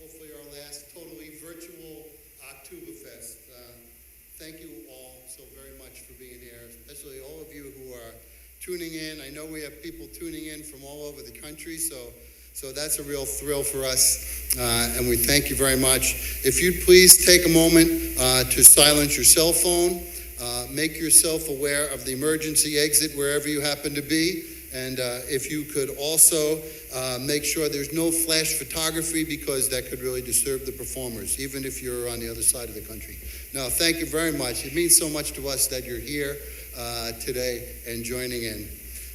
hopefully our last totally virtual OcTubafest. Thank you all so very much for being here, especially all of you who are tuning in. I know we have people tuning in from all over the country, so that's a real thrill for us, and we thank you very much. If you'd please take a moment to silence your cell phone, make yourself aware of the emergency exit wherever you happen to be, and if you could also make sure there's no flash photography, because that could really disturb the performers, even if you're on the other side of the country. No, thank you very much. It means so much to us that you're here today and joining in.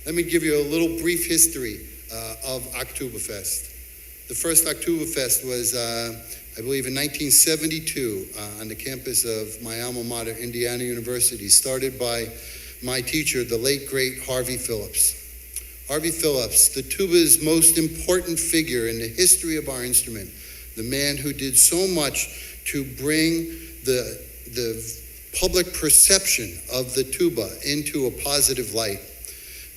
Let me give you a little brief history of OcTubafest. The first OcTubafest was, I believe, in 1972 on the campus of my alma mater, Indiana University, started by my teacher, the late, great Harvey Phillips. Harvey Phillips, the tuba's most important figure in the history of our instrument, the man who did so much to bring the public perception of the tuba into a positive light.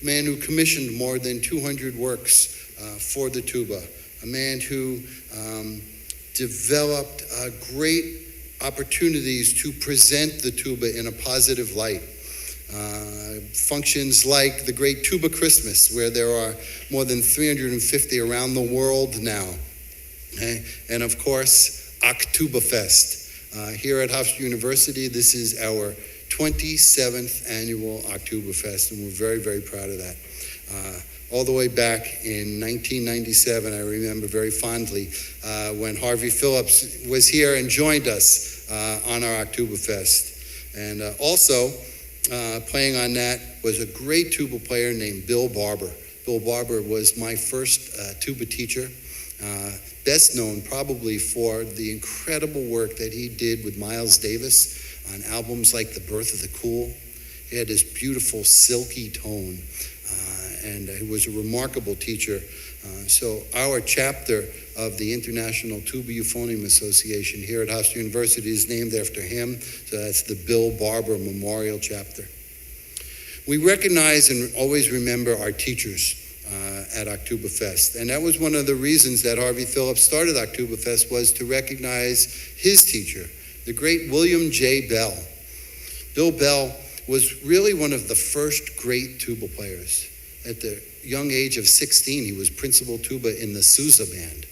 A man who commissioned more than 200 works for the tuba. A man who developed great opportunities to present the tuba in a positive light. Functions like the Great Tuba Christmas, where there are more than 350 around the world now. Okay? And of course, OcTubafest. Here at Hofstra University, this is our 27th annual OcTubafest, and we're very, very proud of that. All the way back in 1997, I remember very fondly when Harvey Phillips was here and joined us on our OcTubafest. And also, playing on that was a great tuba player named Bill Barber. Bill Barber was my first tuba teacher. Best known probably for the incredible work that he did with Miles Davis on albums like The Birth of the Cool. He had this beautiful silky tone, and he was a remarkable teacher. So our chapter of the International Tuba Euphonium Association here at Hofstra University is named after him. So that's the Bill Barber Memorial Chapter. We recognize and always remember our teachers at OcTubafest. And that was one of the reasons that Harvey Phillips started OcTubafest, was to recognize his teacher, the great William J. Bell. Bill Bell was really one of the first great tuba players. At the young age of 16, he was principal tuba in the Sousa Band.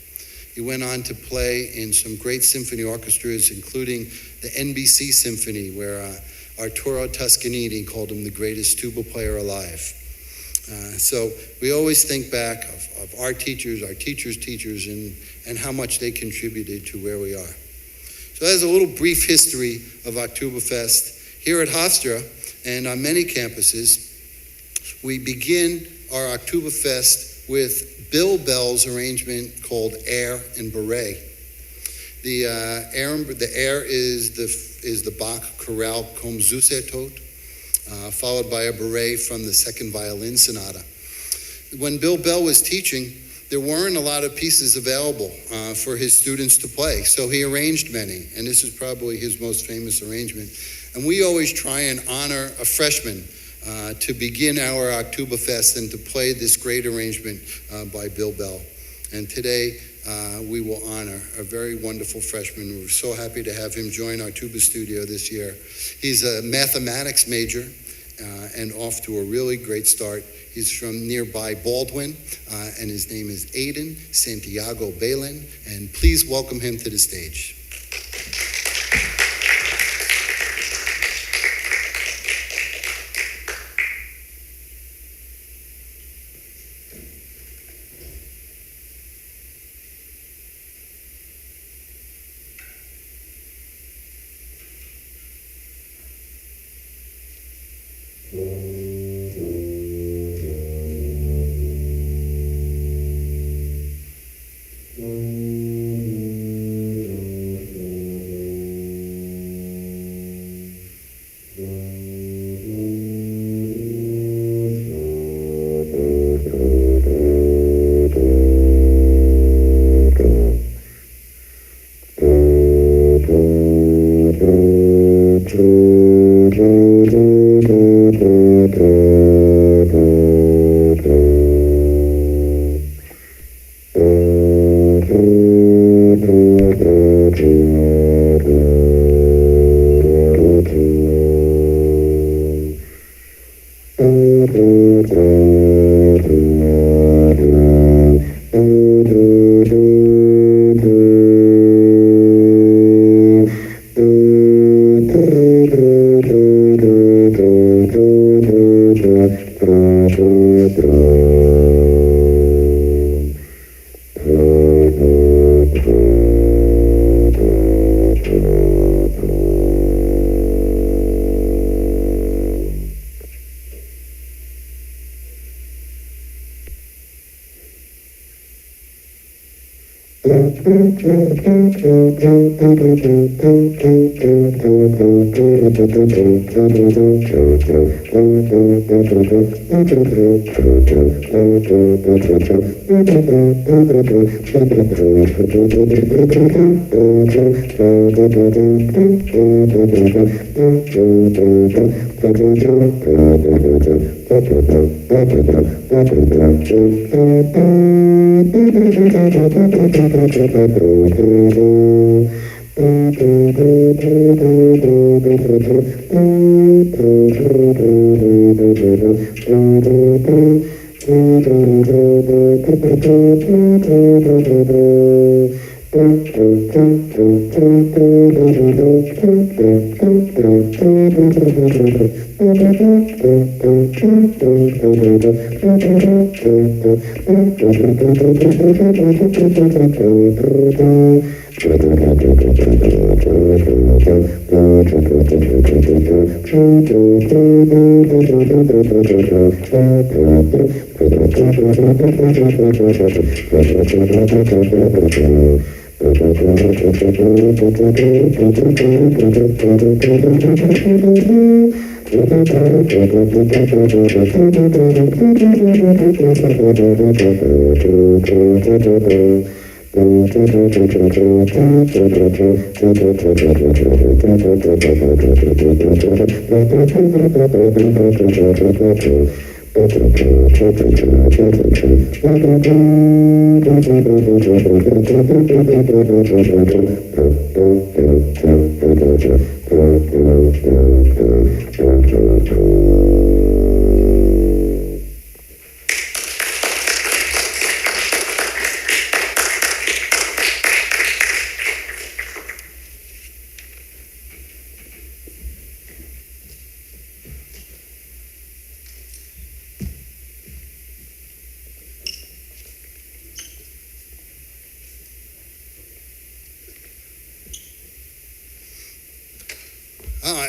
He went on to play in some great symphony orchestras, including the NBC Symphony, where Arturo Toscanini called him the greatest tuba player alive. So we always think back of our teachers' teachers, and how much they contributed to where we are. So that's a little brief history of OcTubafest. Here at Hofstra and on many campuses, we begin our OcTubafest with Bill Bell's arrangement called Air and Breve. The air is the Bach chorale Komzusetot, followed by a breve from the second violin sonata. When Bill Bell was teaching, there weren't a lot of pieces available for his students to play, so he arranged many, and this is probably his most famous arrangement. And we always try and honor a freshman to begin our OcTubafest and to play this great arrangement by Bill Bell. And today, we will honor a very wonderful freshman. We're so happy to have him join our tuba studio this year. He's a mathematics major and off to a really great start. He's from nearby Baldwin, and his name is Aiden Santiago Balin, and please welcome him to the stage.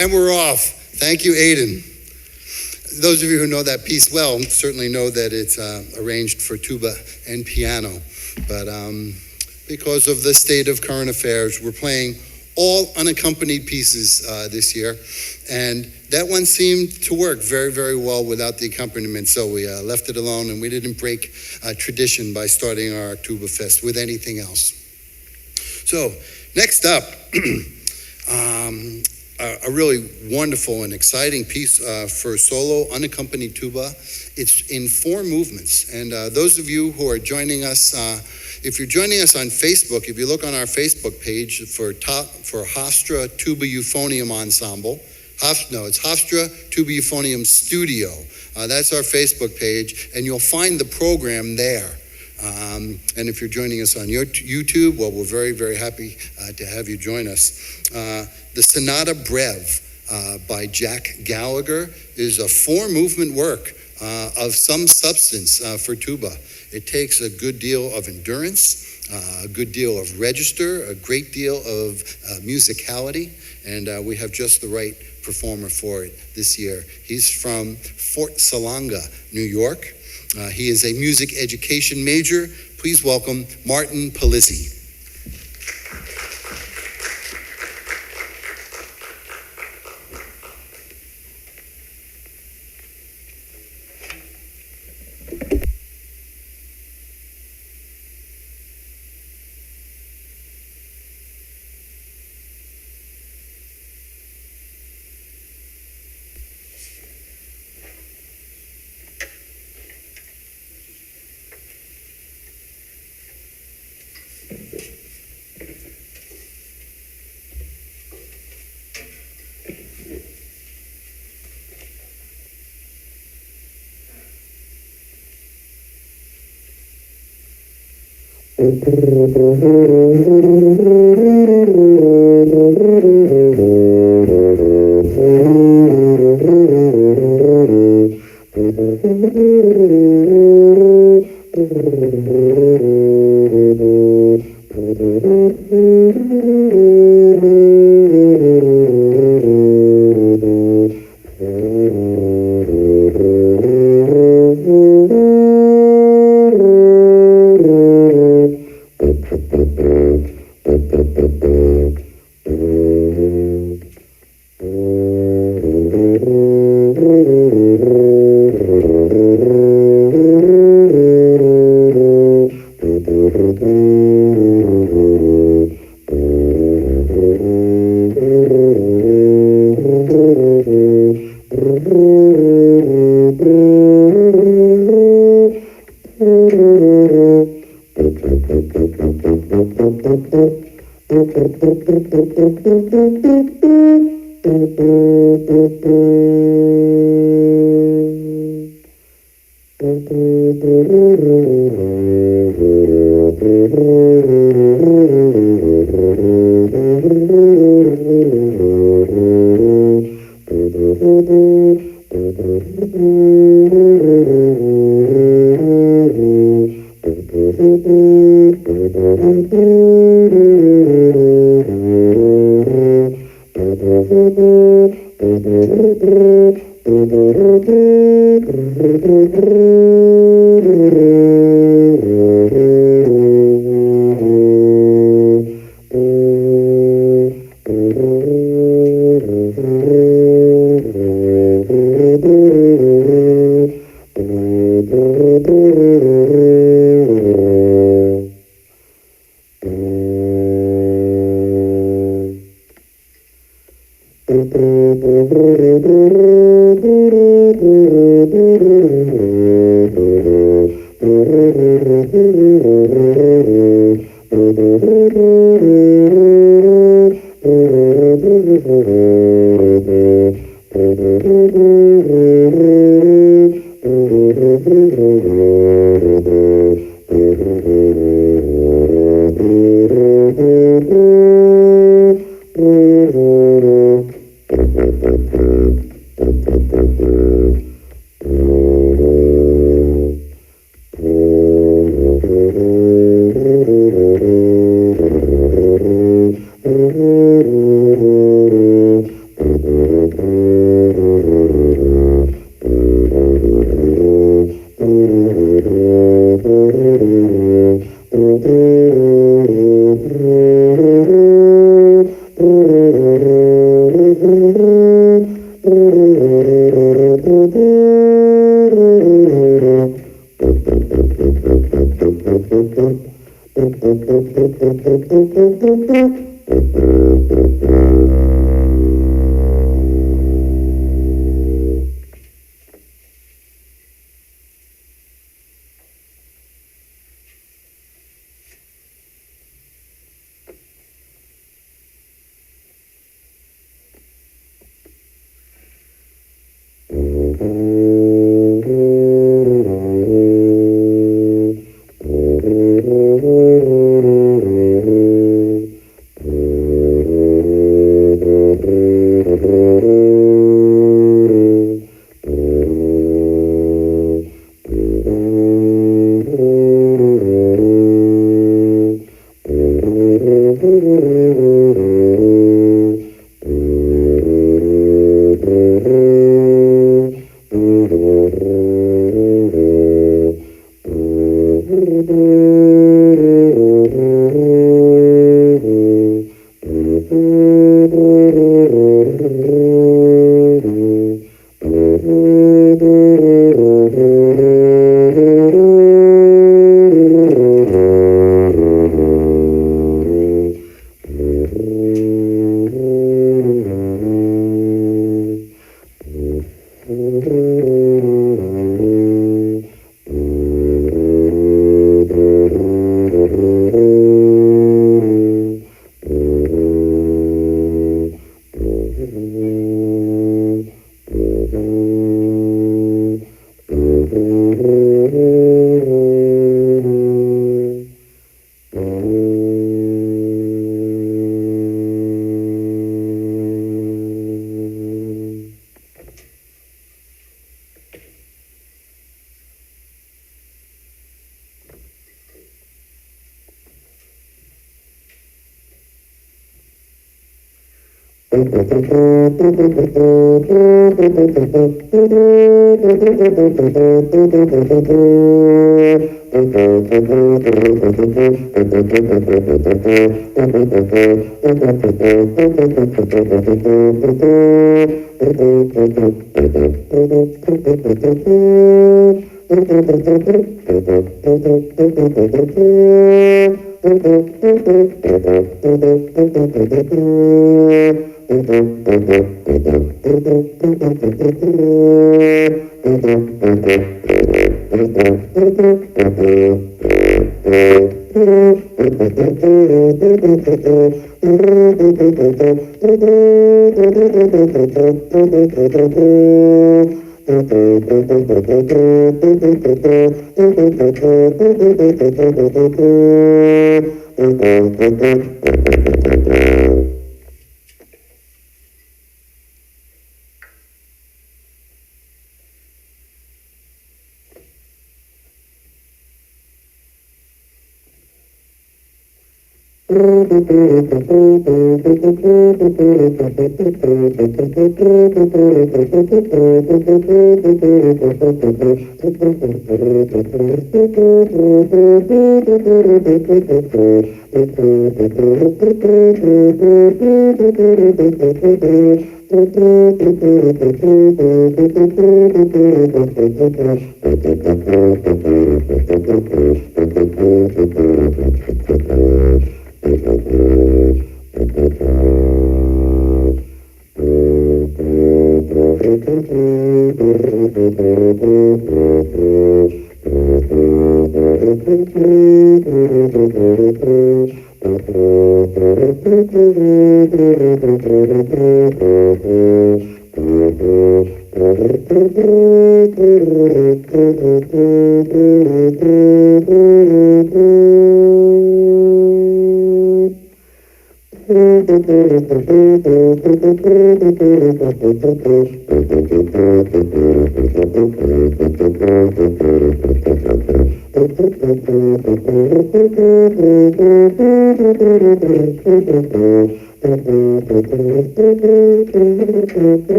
And we're off. Thank you, Aidan. Those of you who know that piece well certainly know that it's arranged for tuba and piano. But because of the state of current affairs, we're playing all unaccompanied pieces this year. And that one seemed to work very, very well without the accompaniment. So we left it alone, and we didn't break tradition by starting our OcTubafest with anything else. So next up, a really wonderful and exciting piece for solo unaccompanied tuba. It's in 4 movements. And those of you who are joining us, if you're joining us on Facebook, if you look on our Facebook page for Hofstra Tuba Euphonium Ensemble, it's Hofstra Tuba Euphonium Studio. That's our Facebook page, and you'll find the program there. And if you're joining us on YouTube, well, we're very, very happy to have you join us. The Sonata Breve by Jack Gallagher is a 4-movement work of some substance for tuba. It takes a good deal of endurance, a good deal of register, a great deal of musicality, and we have just the right performer for it this year. He's from Fort Salonga, New York. He is a music education major. Please welcome Martin Polizzi.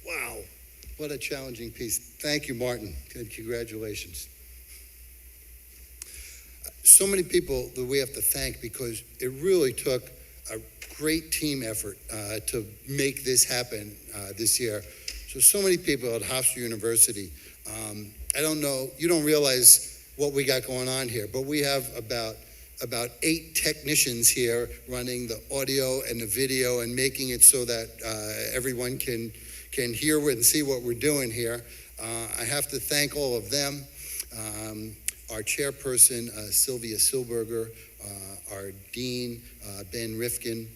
Wow, what a challenging piece. Thank you, Martin, and congratulations. So many people that we have to thank because it really took a great team effort to make this happen this year. So many people at Hofstra University. I don't know, you don't realize what we got going on here, but we have about 8 technicians here running the audio and the video and making it so that everyone can hear and see what we're doing here. I have to thank all of them. Our chairperson, Sylvia Silberger, our dean, Ben Rifkin,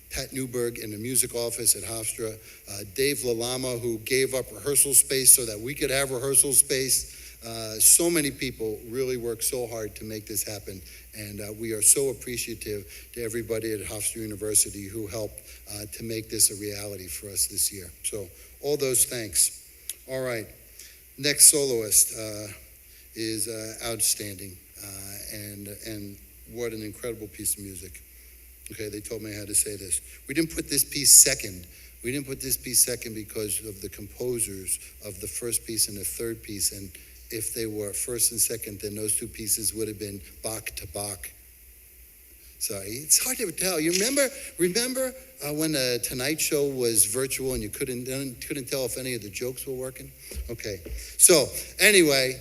Pat Newberg in the music office at Hofstra, Dave Lalama, who gave up rehearsal space so that we could have rehearsal space. So many people really worked so hard to make this happen, and we are so appreciative to everybody at Hofstra University who helped to make this a reality for us this year. So all those thanks. All right, next soloist is outstanding, and what an incredible piece of music. Okay, they told me I had to say this. We didn't put this piece second. We didn't put this piece second because of the composers of the first piece and the third piece, and if they were first and second, then those 2 pieces would have been Bach to Bach. Sorry, it's hard to tell. You remember when the Tonight Show was virtual and you couldn't tell if any of the jokes were working? Okay, so anyway,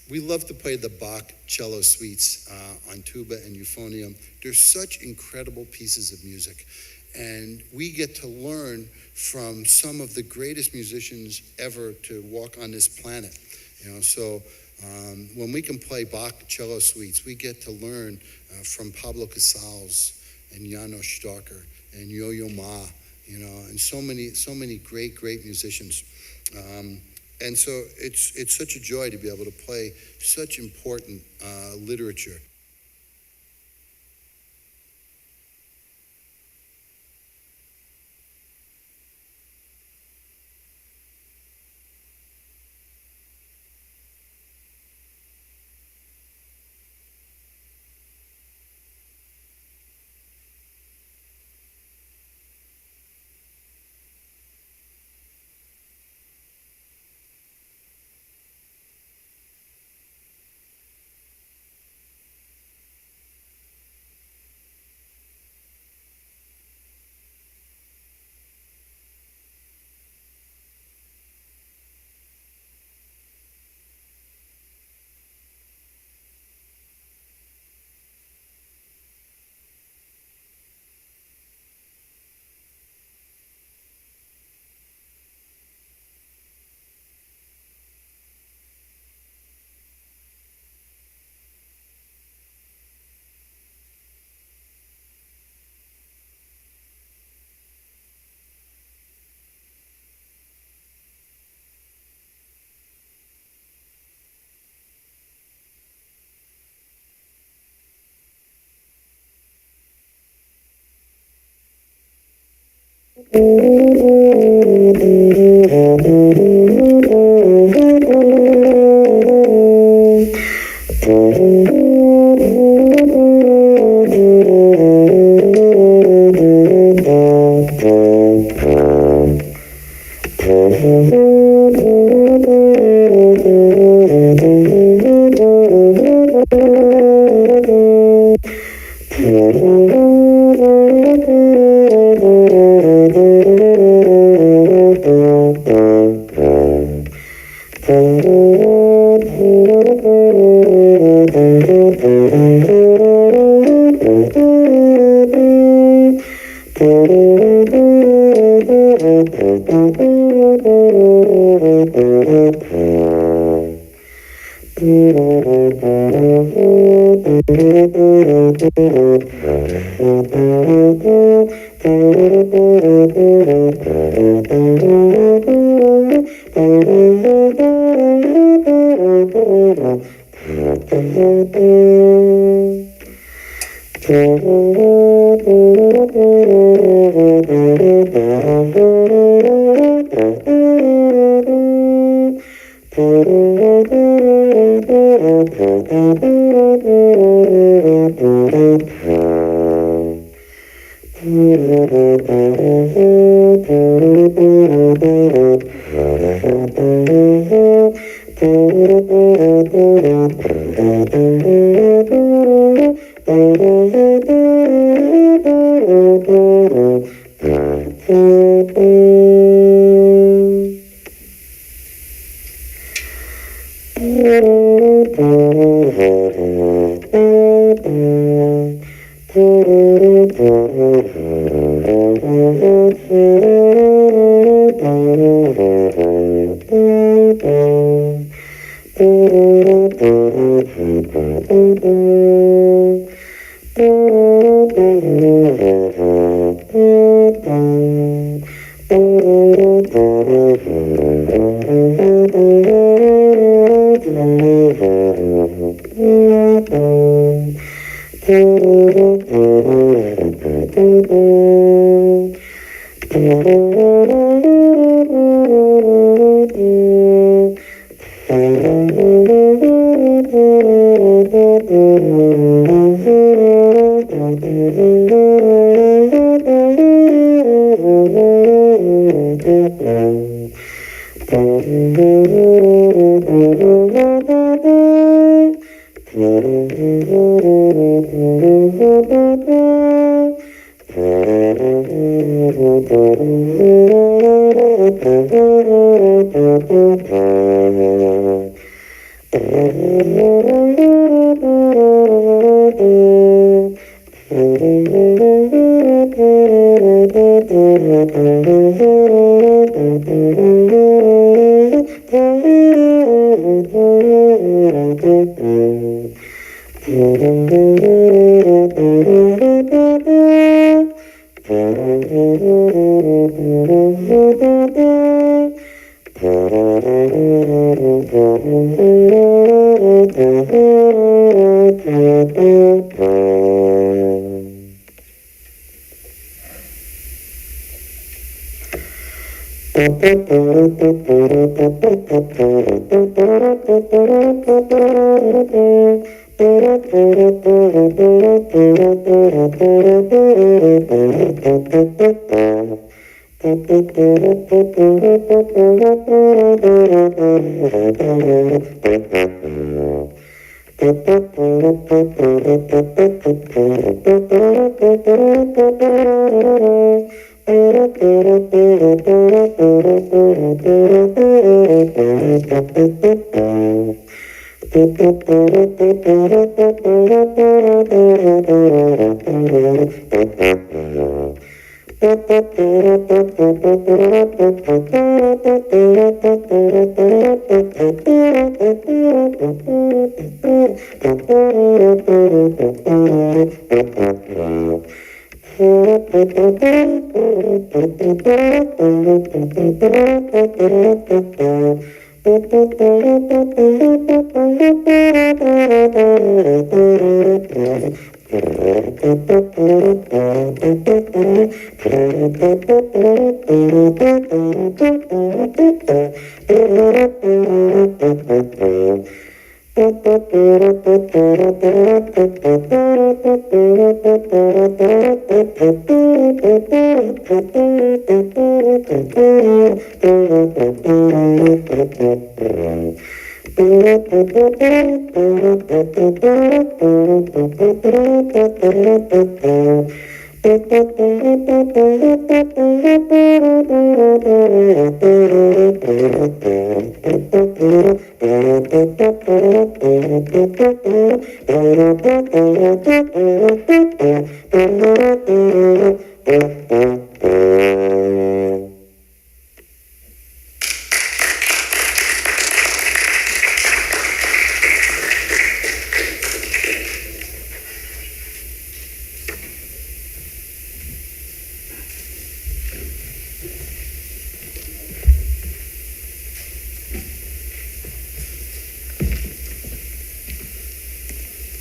we love to play the Bach cello suites on tuba and euphonium. They're such incredible pieces of music. And we get to learn from some of the greatest musicians ever to walk on this planet. So when we can play Bach cello suites, we get to learn from Pablo Casals and Janos Starker and Yo-Yo Ma, and so many great musicians. And so it's such a joy to be able to play such important literature.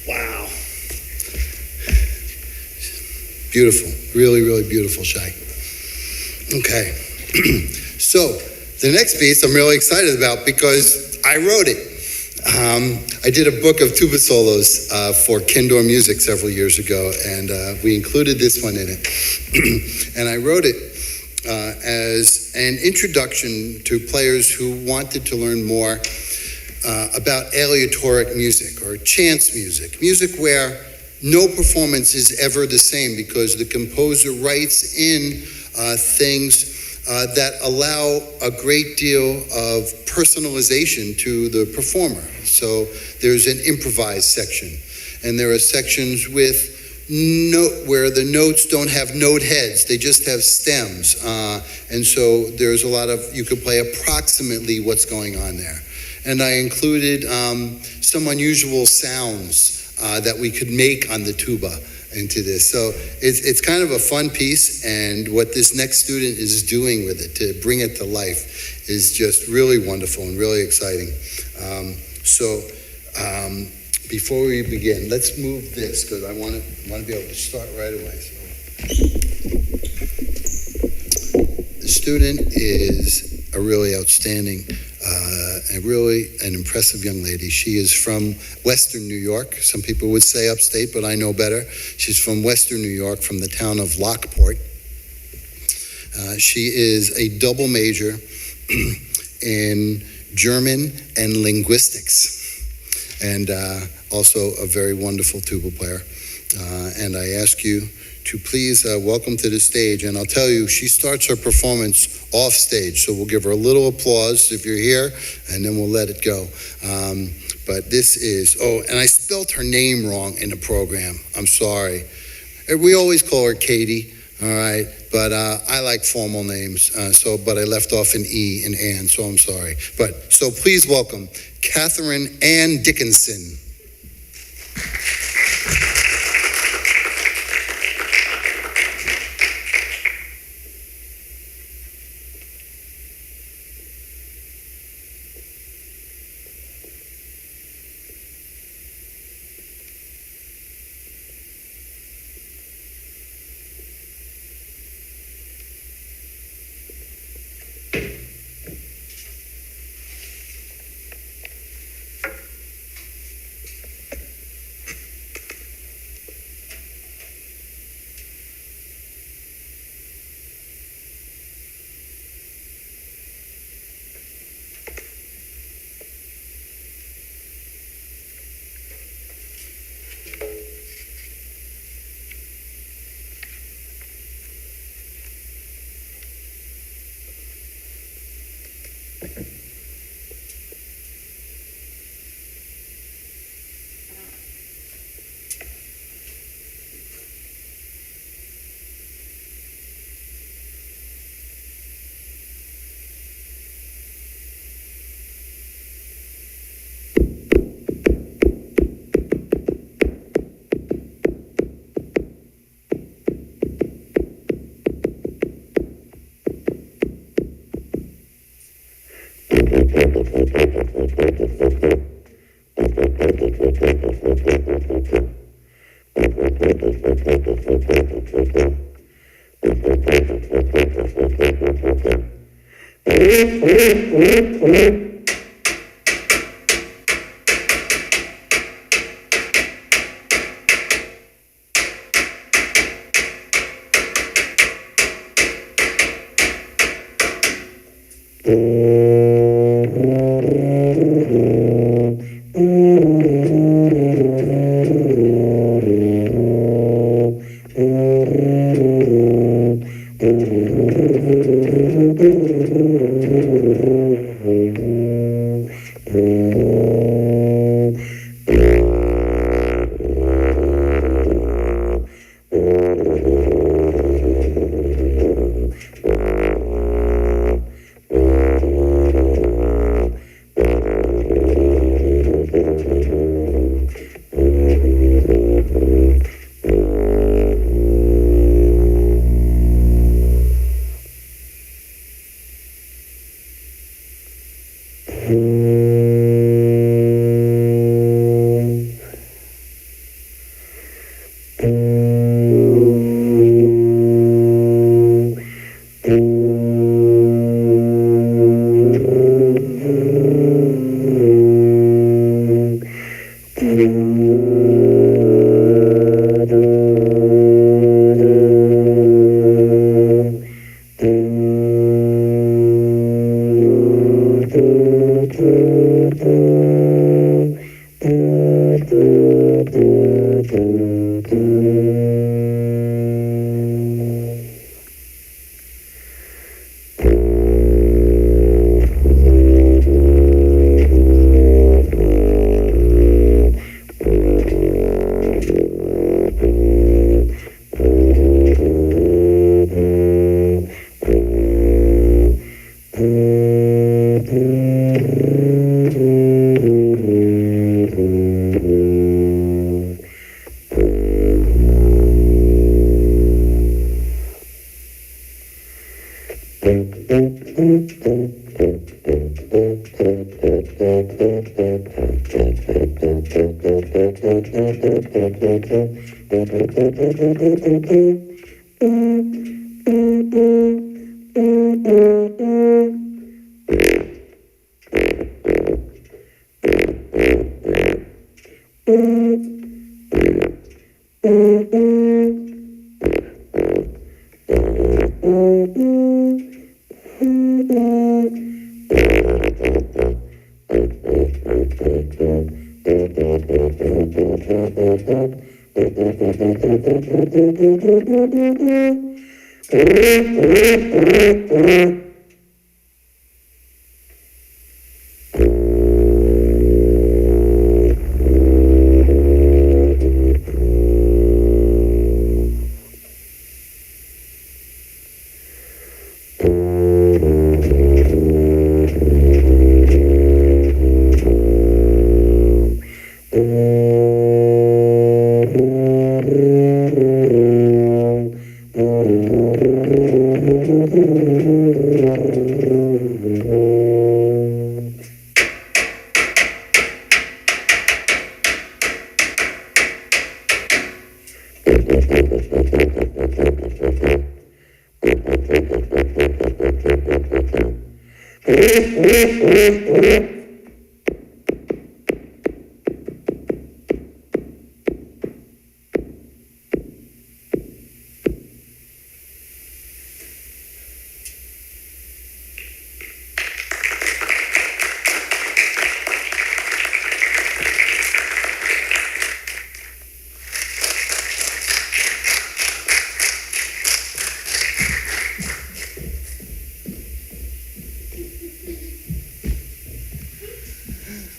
Wow. Beautiful. Really, really beautiful, Shai. Okay. So, the next piece I'm really excited about because I wrote it. I did a book of tuba solos for Kindor Music several years ago, and we included this one in it. And I wrote it as an introduction to players who wanted to learn more about aleatoric music or chance music, music where no performance is ever the same because the composer writes in things that allow a great deal of personalization to the performer. So there's an improvised section, and there are sections with where the notes don't have note heads, they just have stems. And so there's a lot of, you could play approximately what's going on there. And I included some unusual sounds that we could make on the tuba into this. So it's kind of a fun piece, and what this next student is doing with it to bring it to life is just really wonderful and really exciting. Before we begin, let's move this because I want to be able to start right away. So, the student is a really outstanding and really an impressive young lady. She is from Western New York. Some people would say upstate, but I know better. She's from Western New York, from the town of Lockport. She is a double major in German and linguistics, and also a very wonderful tuba player. And I ask you to please welcome to the stage. And I'll tell you, she starts her performance off stage, so we'll give her a little applause if you're here, and then we'll let it go. But this is, and I spelt her name wrong in the program. I'm sorry. We always call her Katie, all right? But I like formal names, but I left off an E in Ann, so I'm sorry. So please welcome Catherine Ann Dickinson.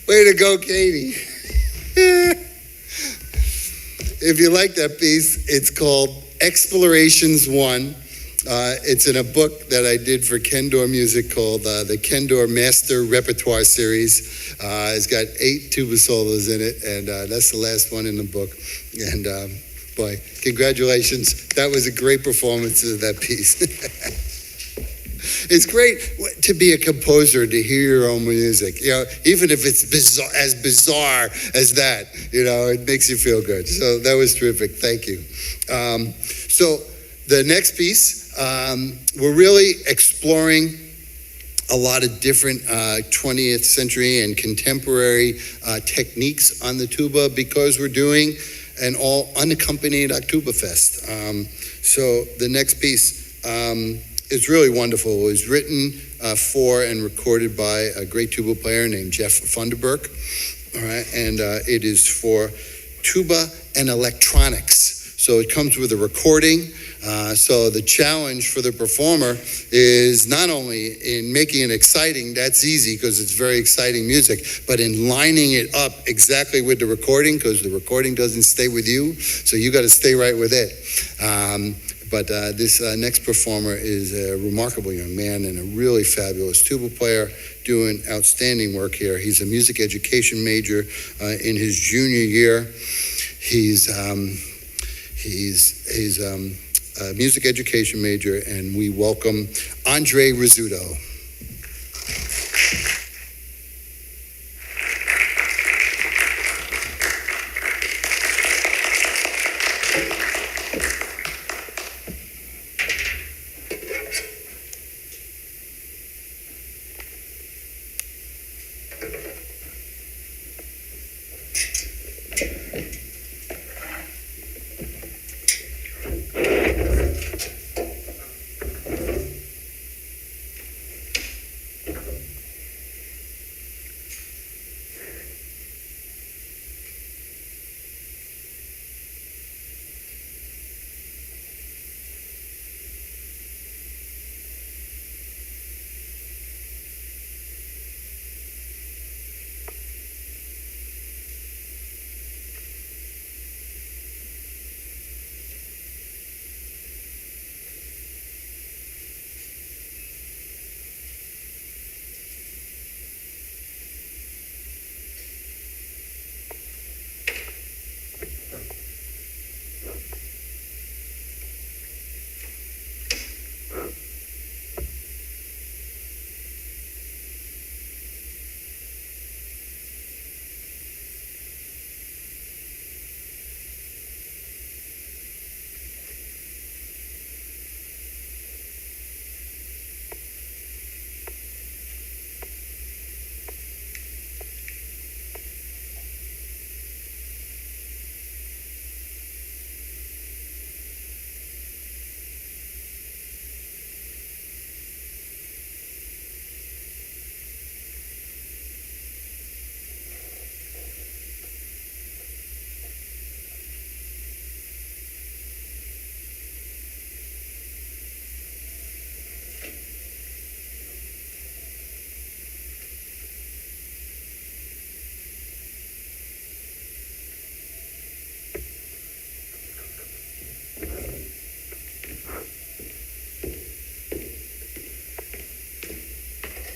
Way to go, Katie. If you like that piece, it's called Explorations 1. It's in a book that I did for Kendor Music called the Kendor Master Repertoire Series. It's got 8 tuba solos in it, and that's the last one in the book. And boy, congratulations. That was a great performance of that piece. It's great to be a composer, to hear your own music, even if it's bizarre as that, it makes you feel good. So that was terrific. Thank you. So the next piece, we're really exploring a lot of different 20th century and contemporary techniques on the tuba because we're doing an all unaccompanied OcTubafest. So the next piece is really wonderful. It was written for and recorded by a great tuba player named Jeff Funderburk. All right, and it is for tuba and electronics. So it comes with a recording. So the challenge for the performer is not only in making it exciting, that's easy because it's very exciting music, but in lining it up exactly with the recording because the recording doesn't stay with you, so you got to stay right with it. But this next performer is a remarkable young man and a really fabulous tuba player doing outstanding work here. He's a music education major in his junior year. He's a music education major, and we welcome Andre Rizzuto.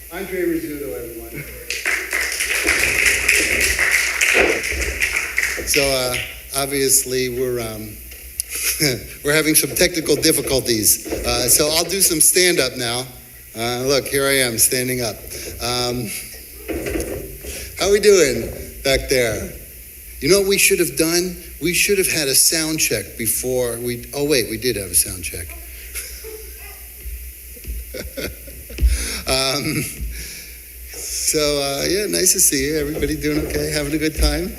Andre Rizzuto, everyone. So obviously we're having some technical difficulties. So I'll do some stand-up now. Look, here I am standing up. How we doing back there? You know what we should have done? We should have had a sound check before we. Oh wait, we did have a sound check. Yeah, nice to see you. Everybody doing okay? Having a good time?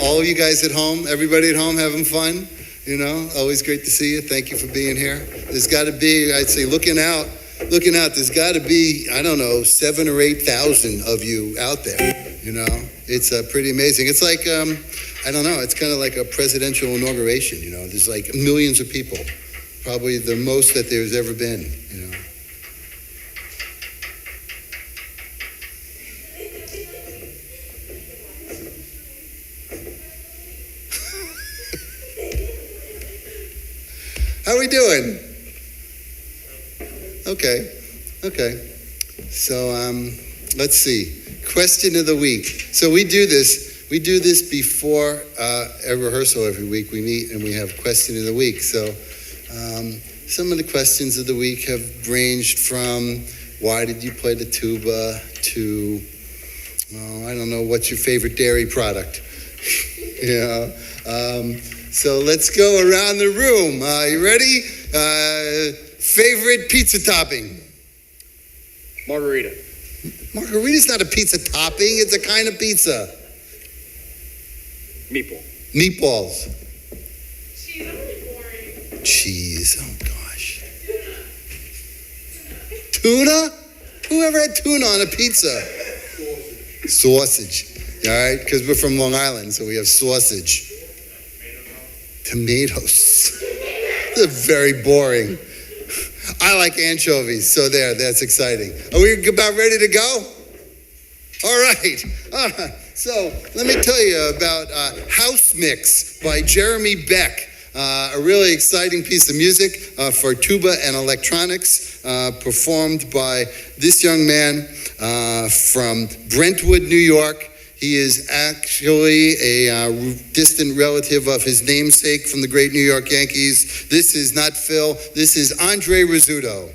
All of you guys at home, everybody at home having fun? Always great to see you. Thank you for being here. There's got to be, I'd say, looking out, there's got to be, 7,000 or 8,000 of you out there. It's pretty amazing. It's like, it's kind of like a presidential inauguration. There's like millions of people, probably the most that there's ever been. How are we doing? Okay. So let's see. Question of the week. So we do this before a rehearsal every week. We meet and we have question of the week. So some of the questions of the week have ranged from why did you play the tuba, to, I don't know, what's your favorite dairy product? So let's go around the room. You ready? Favorite pizza topping? Margarita. Margarita's not a pizza topping, it's a kind of pizza. Meatball. Meatballs. Cheese, I'm really boring. Cheese, oh gosh. Tuna? Who ever had tuna on a pizza? Sausage. All right, because we're from Long Island, so we have sausage. Tomatoes. They're very boring. I like anchovies, so that's exciting. Are we about ready to go? All right. So let me tell you about House Mix by Jeremy Beck. A really exciting piece of music for tuba and electronics, performed by this young man from Brentwood, New York. He is actually a distant relative of his namesake from the great New York Yankees. This is not Phil, this is Andre Rizzuto.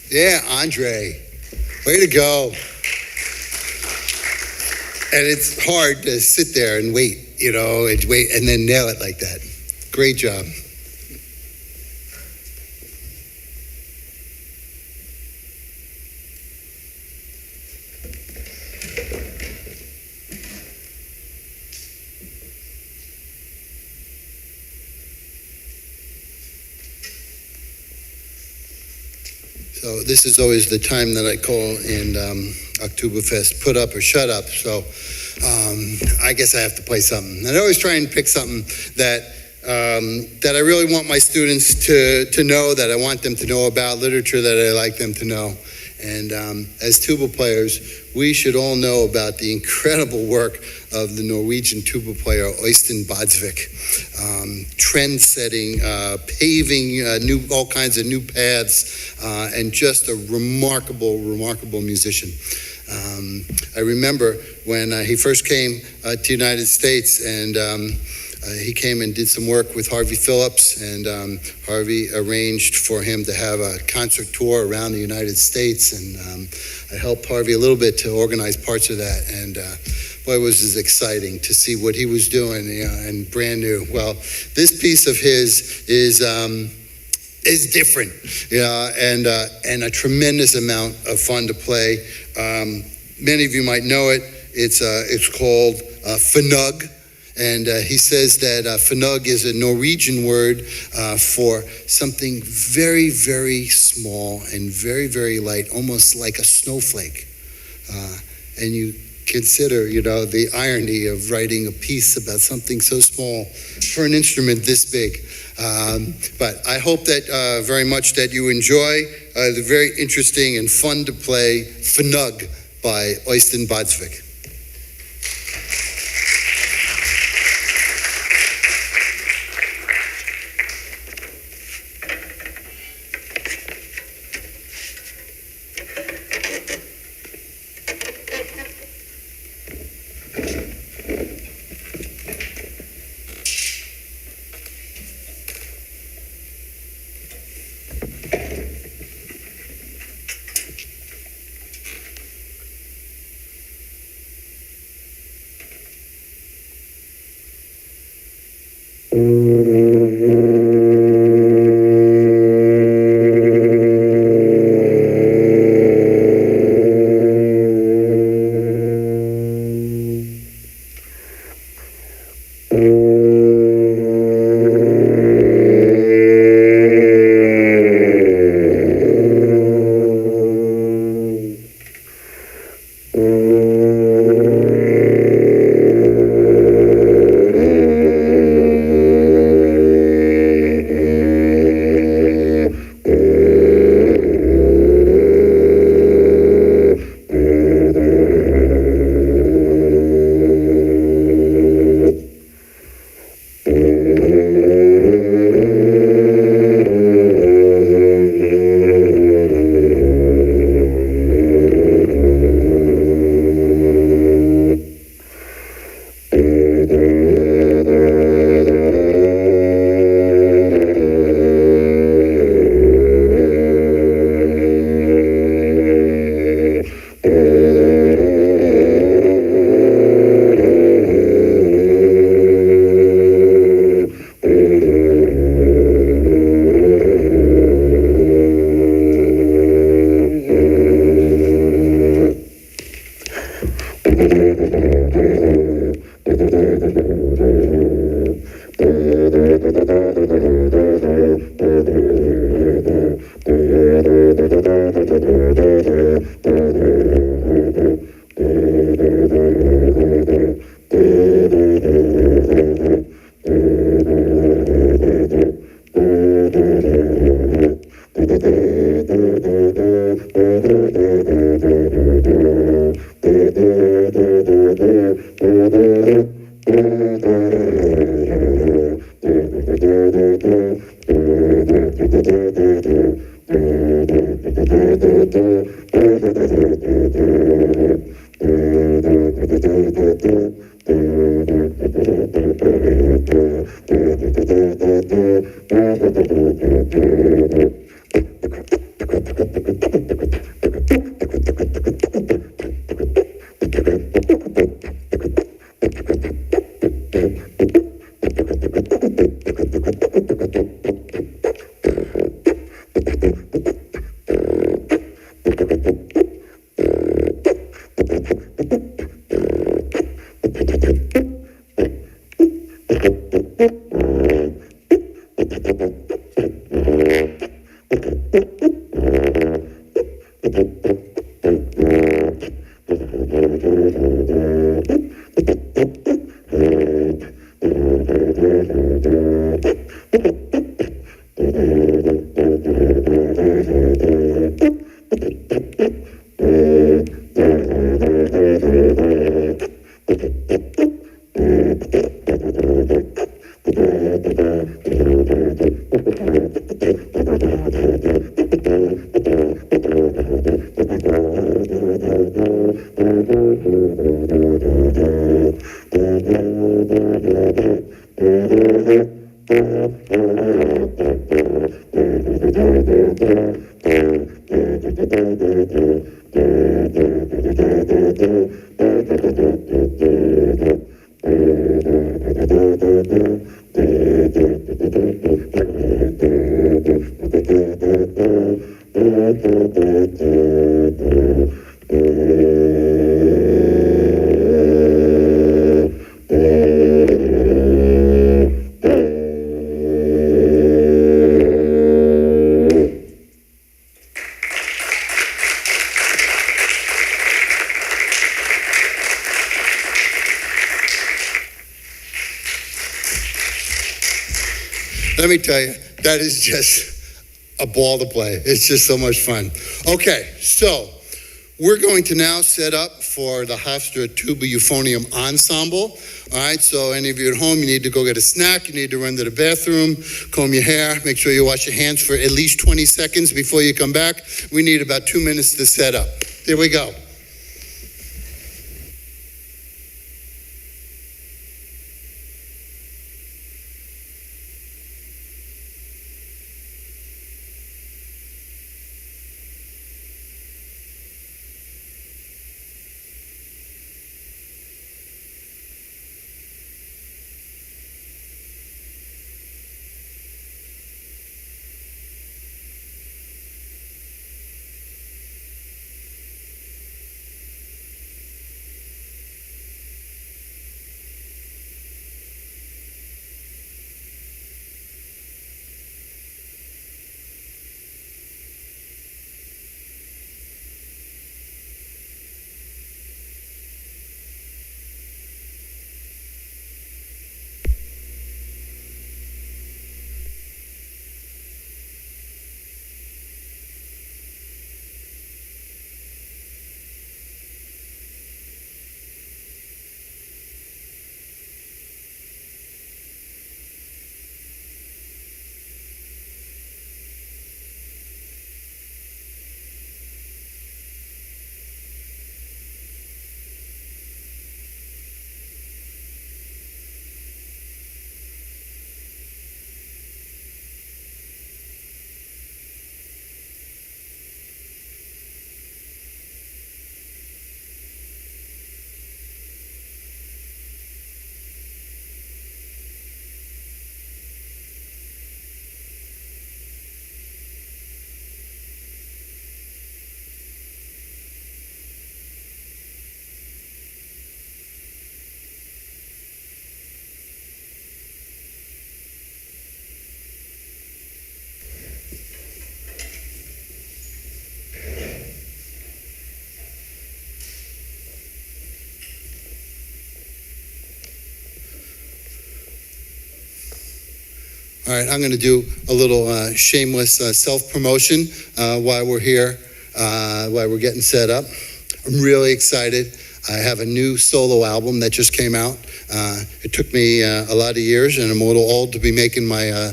Yeah, Andre, way to go. And it's hard to sit there and wait, and wait and then nail it like that. Great job. So this is always the time that I call in OcTubafest, put up or shut up. So I guess I have to play something. And I always try and pick something that I really want my students to know, that I want them to know about, literature that I like them to know. And as tuba players, we should all know about the incredible work of the Norwegian tuba player Øystein Badsvik, trend-setting, paving all kinds of new paths, and just a remarkable, remarkable musician. I remember when he first came to the United States, and he came and did some work with Harvey Phillips, and Harvey arranged for him to have a concert tour around the United States, and I helped Harvey a little bit to organize parts of that, and boy, it was exciting to see what he was doing, and brand new. Well, this piece of his is different, and a tremendous amount of fun to play. Many of you might know it. It's called Fnug. And he says that fnug is a Norwegian word for something very, very small and very, very light, almost like a snowflake. And you consider, the irony of writing a piece about something so small for an instrument this big. But I hope that very much that you enjoy the very interesting and fun to play Fnug by Øystein Badsvik. Let me tell you, that is just a ball to play. It's just so much fun. Okay, so we're going to now set up for the Hofstra Tuba Euphonium Ensemble. All right, so any of you at home, you need to go get a snack, you need to run to the bathroom, comb your hair, make sure you wash your hands for at least 20 seconds before you come back. We need about 2 minutes to set up. Here we go. All right, I'm going to do a little shameless self-promotion while we're here, while we're getting set up. I'm really excited. I have a new solo album that just came out. It took me a lot of years, and I'm a little old to be making my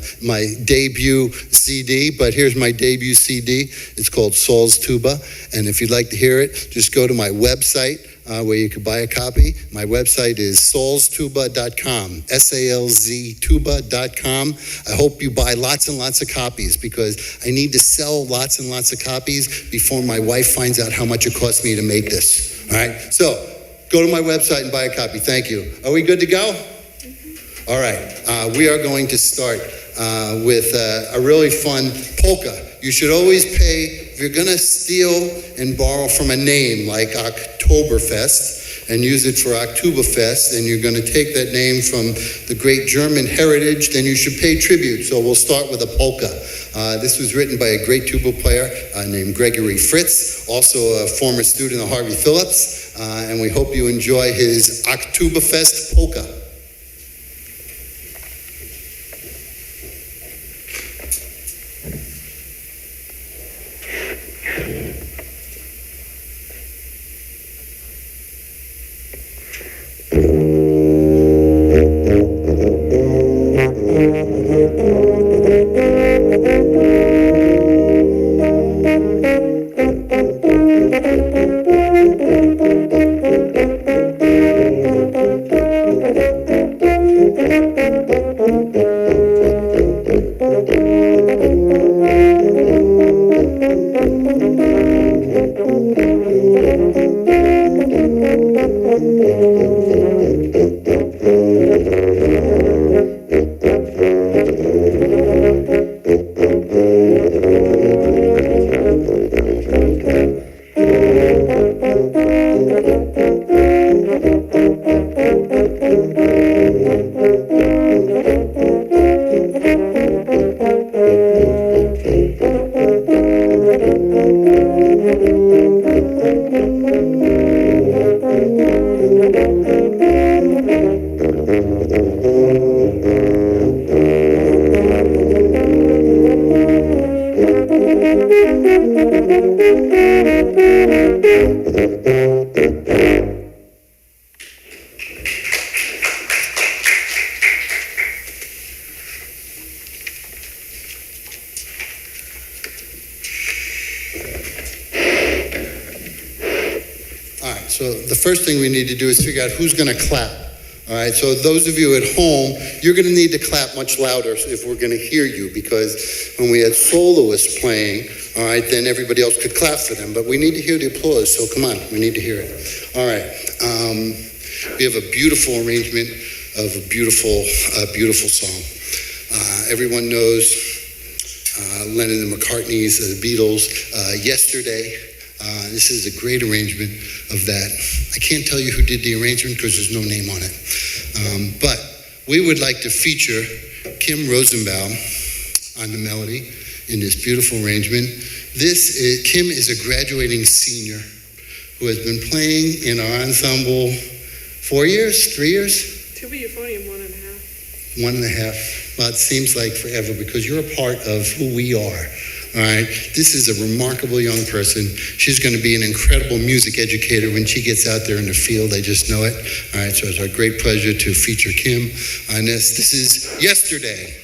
debut CD, but here's my debut CD. It's called Saul's Tuba, and if you'd like to hear it, just go to my website where you can buy a copy. My website is salztuba.com, S-A-L-Z tuba.com. I hope you buy lots and lots of copies because I need to sell lots and lots of copies before my wife finds out how much it cost me to make this. All right, so go to my website and buy a copy. Thank you. Are we good to go? All right, we are going to start with a really fun polka. You should always pay, if you're gonna steal and borrow from a name like OcTubafest and use it for OcTubafest, and you're gonna take that name from the great German heritage, then you should pay tribute. So we'll start with a polka. This was written by a great tuba player named Gregory Fritz, also a former student of Harvey Phillips, and we hope you enjoy his OcTubafest polka. So the first thing we need to do is figure out who's going to clap. All right, so those of you at home, you're going to need to clap much louder if we're going to hear you, because when we had soloists playing, all right, then everybody else could clap for them, but we need to hear the applause, so come on, we need to hear it. All right, we have a beautiful arrangement of a beautiful song. Everyone knows Lennon and McCartney's, the Beatles, Yesterday. This is a great arrangement of that. I can't tell you who did the arrangement because there's no name on it. But we would like to feature Kim Rosenbaum on the melody in this beautiful arrangement. Kim is a graduating senior who has been playing in our ensemble 4 years, 3 years? Tuba euphonium, 1.5. 1.5. Well, it seems like forever because you're a part of who we are. All right, this is a remarkable young person. She's going to be an incredible music educator when she gets out there in the field. I just know it. All right, so it's our great pleasure to feature Kim on this. This is Yesterday.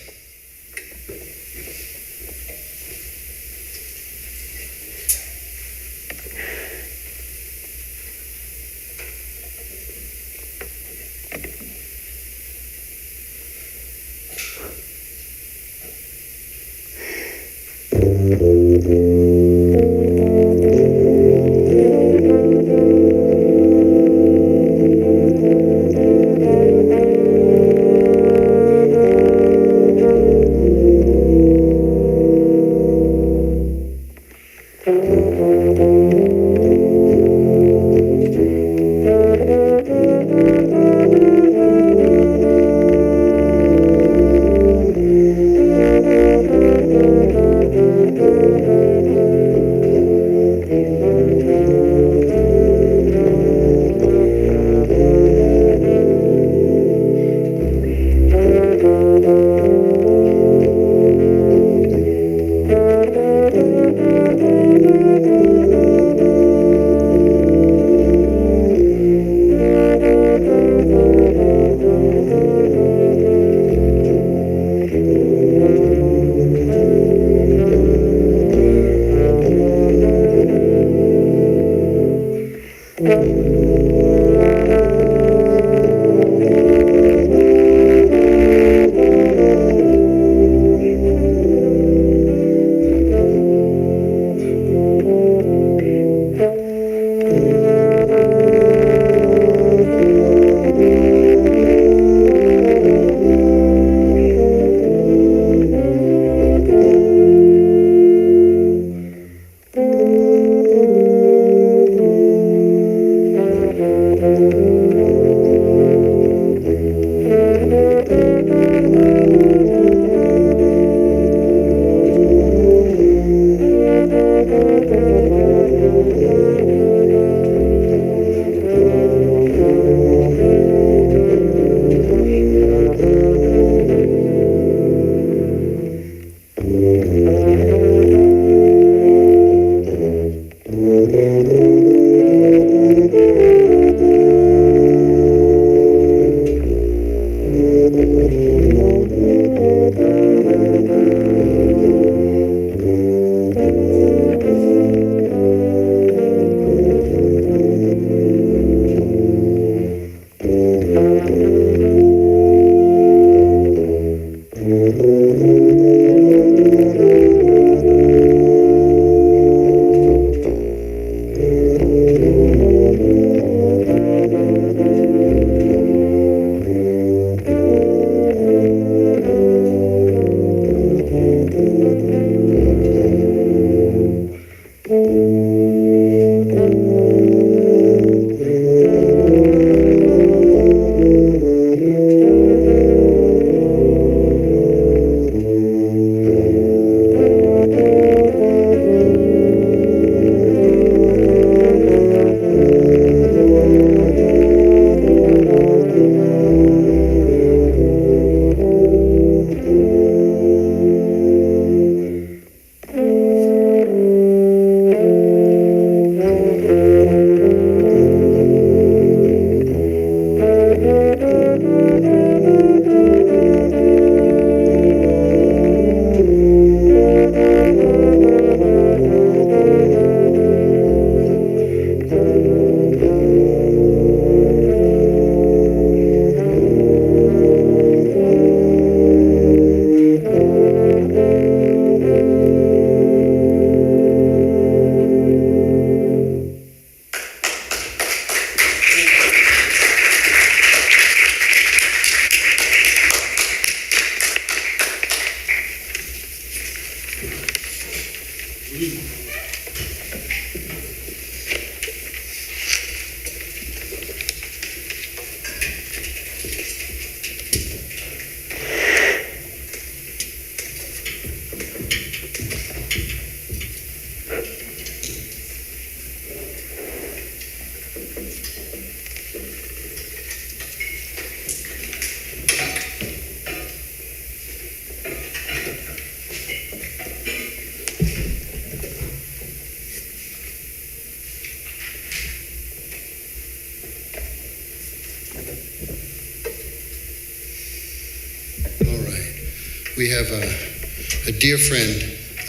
We have a dear friend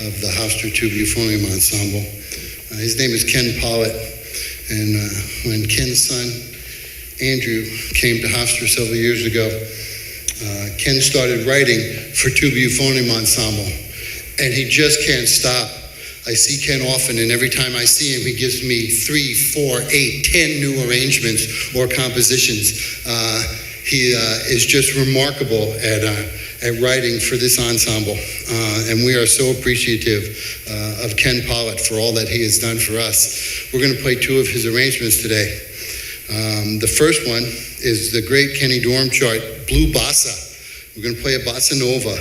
of the Hofstra OcTubafest Ensemble. His name is Ken Pollitt, and when Ken's son, Andrew, came to Hofstra several years ago, Ken started writing for tuba euphonium ensemble, and he just can't stop. I see Ken often, and every time I see him, he gives me 3, 4, 8, 10 new arrangements or compositions. He is just remarkable at writing for this ensemble, and we are so appreciative of Ken Pollitt for all that he has done for us. We're going to play 2 of his arrangements today. The first one is the great Kenny Dormchart, Blue Bossa. We're going to play a bossa nova.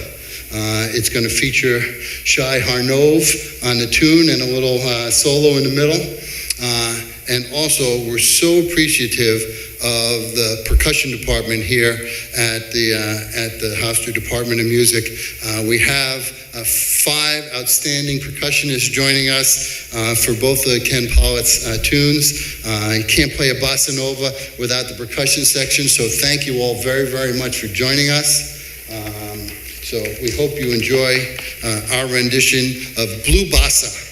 It's going to feature Shai Harnov on the tune and a little solo in the middle. And also, we're so appreciative of the percussion department here at the Hofstra Department of Music. We have 5 outstanding percussionists joining us for both of Ken Pollitt's tunes. You can't play a bossa nova without the percussion section, so thank you all very, very much for joining us. So we hope you enjoy our rendition of Blue Bossa.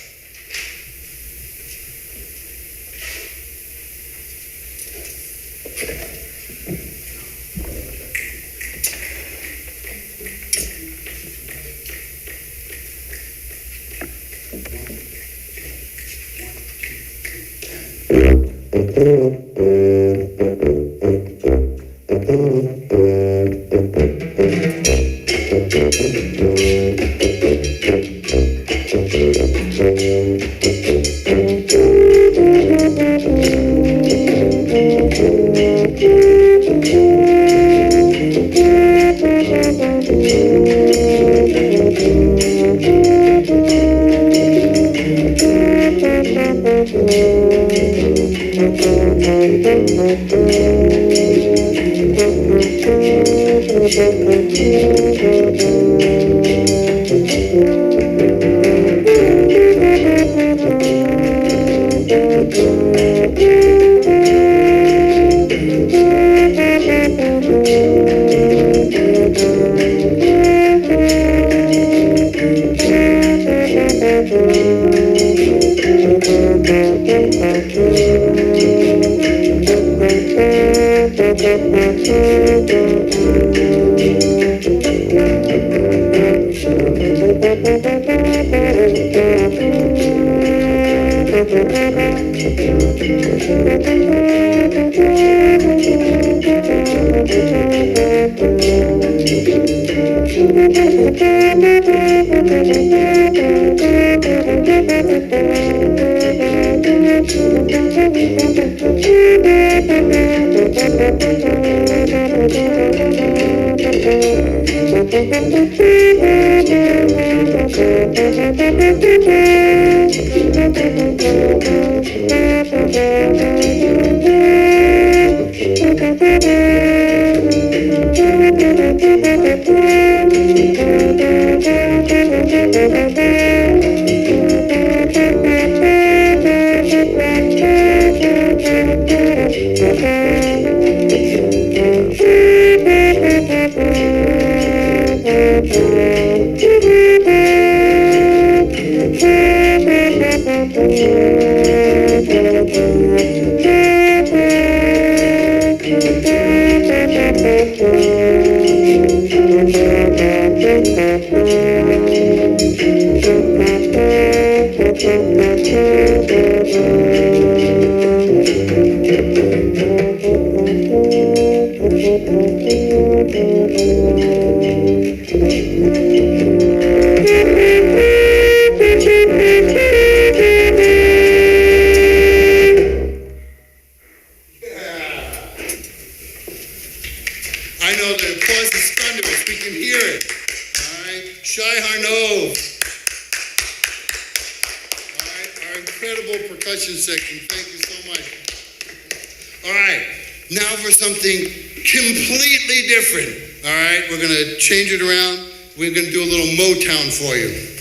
I know the applause is thunderous. We can hear it. All right. Shai Harnov. All right. Our incredible percussion section. Thank you so much. All right. Now for something completely different. All right. We're going to change it around. We're going to do a little Motown for you.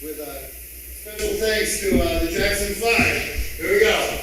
With special thanks to the Jackson 5. Here we go.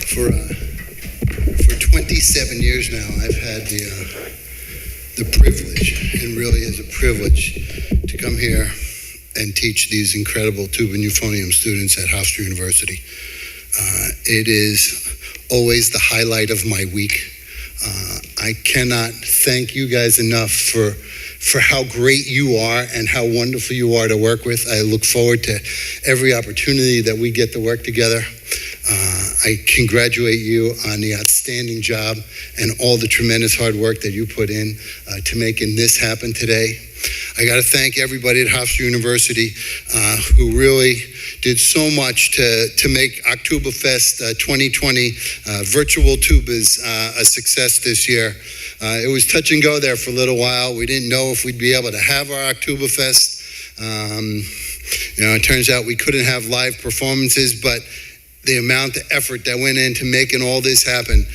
For 27 years now, I've had the privilege, and really is a privilege, to come here and teach these incredible tuba and euphonium students at Hofstra University. It is always the highlight of my week. I cannot thank you guys enough for how great you are and how wonderful you are to work with. I look forward to every opportunity that we get to work together. I congratulate you on the outstanding job and all the tremendous hard work that you put in to making this happen today. I got to thank everybody at Hofstra University who really did so much to make OcTubafest 2020 virtual tubas a success this year. It was touch and go there for a little while. We didn't know if we'd be able to have our OcTubafest. It turns out we couldn't have live performances, but the amount of effort that went into making all this happen,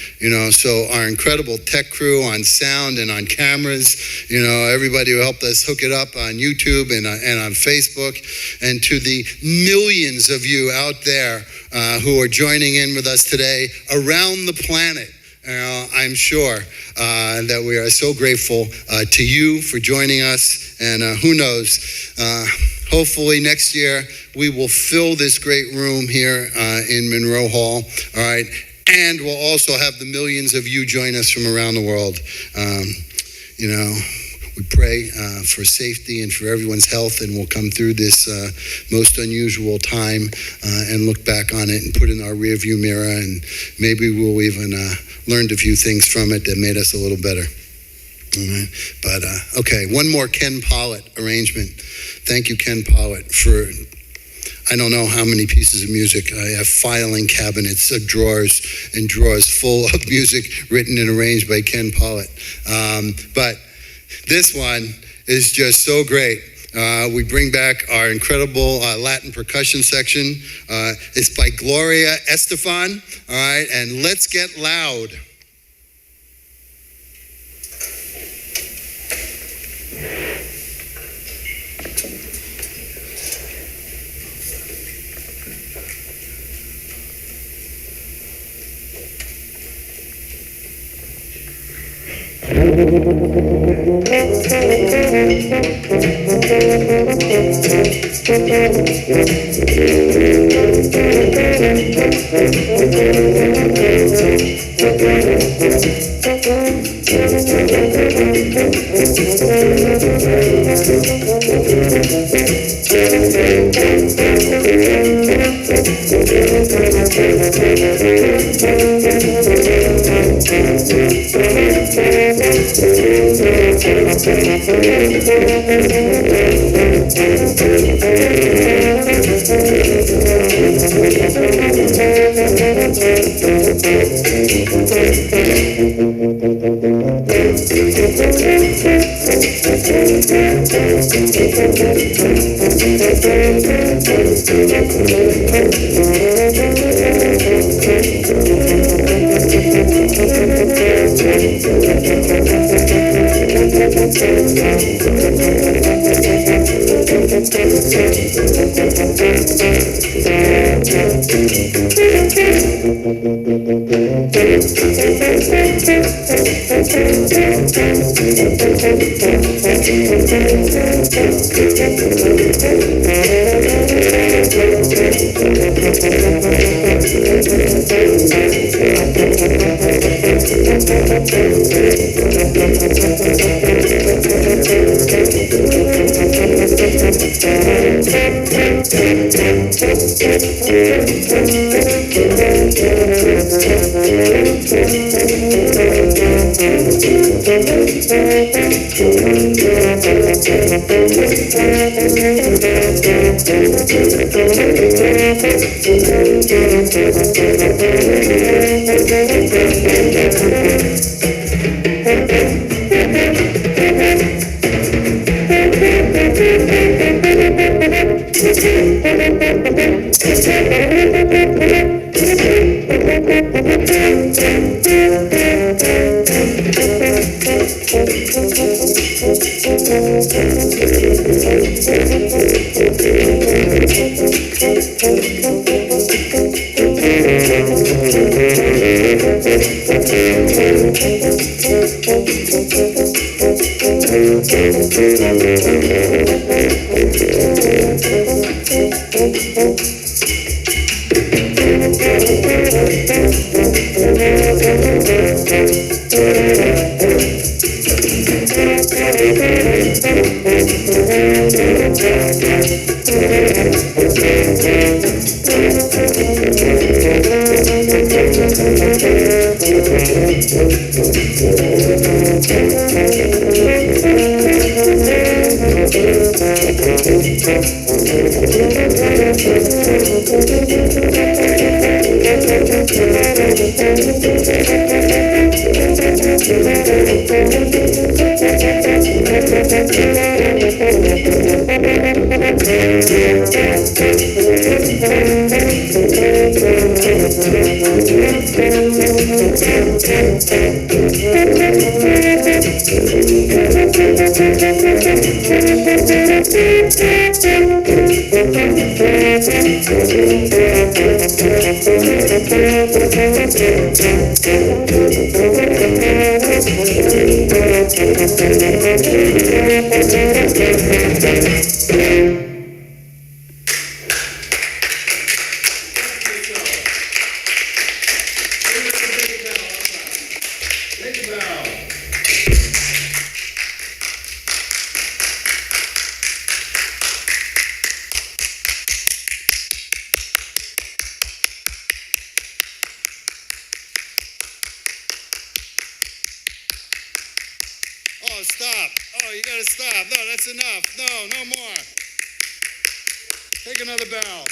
so our incredible tech crew on sound and on cameras, everybody who helped us hook it up on YouTube and on Facebook, and to the millions of you out there who are joining in with us today around the planet. I'm sure that we are so grateful to you for joining us, and who knows, hopefully next year we will fill this great room here in Monroe Hall, all right? And we'll also have the millions of you join us from around the world. We pray for safety and for everyone's health, and we'll come through this most unusual time and look back on it and put in our rearview mirror, and maybe we'll even learned a few things from it that made us a little better. All right. But, okay, one more Ken Pollitt arrangement. Thank you, Ken Pollitt, for I don't know how many pieces of music. I have filing cabinets of drawers and drawers full of music written and arranged by Ken Pollitt. But this one is just so great. We bring back our incredible Latin percussion section. It's by Gloria Estefan, all right? And let's get loud. Oh, stop. Oh, you gotta stop. No, that's enough. No, no more. Take another bow.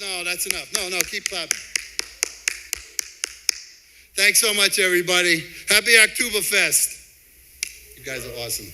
No, that's enough. No, keep clapping. Thanks so much, everybody. Happy OcTubafest. You guys are awesome.